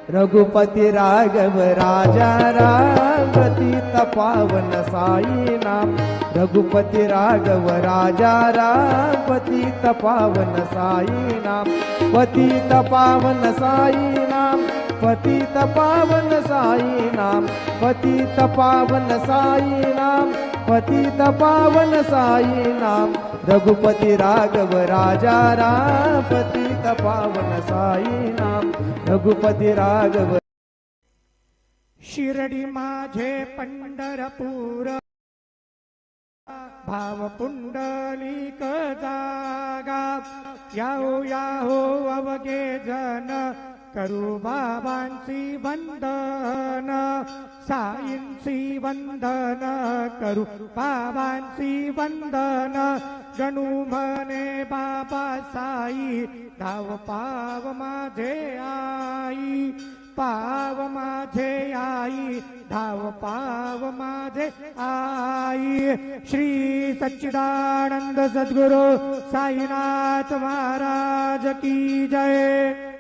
रघुपति राघव राजा राम पतित पावन साई नाम। रघुपति राघव राजा राम पतित पावन साई नाम। पतित पावन साई नाम। पतित पावन साई नाम। पतित पावन साई नाम। पतित पावन साई नाम। रघुपति राघव राजा राम पतित पावन साई नाम। रघुपति राघव। शिर्डी माझे पंढरपूर भाव पुंडलिक जागा। याहो याहो अवघे जन करू बाबांची वंदन। साईंची वंदन करू बाबांची वंदन। जणू म्हणे बाबा साई धाव पाव माझे आई। पाव माझे आई धाव पाव माझे आई। श्री सच्चिदानंद सद्गुरु साईनाथ महाराज की जय।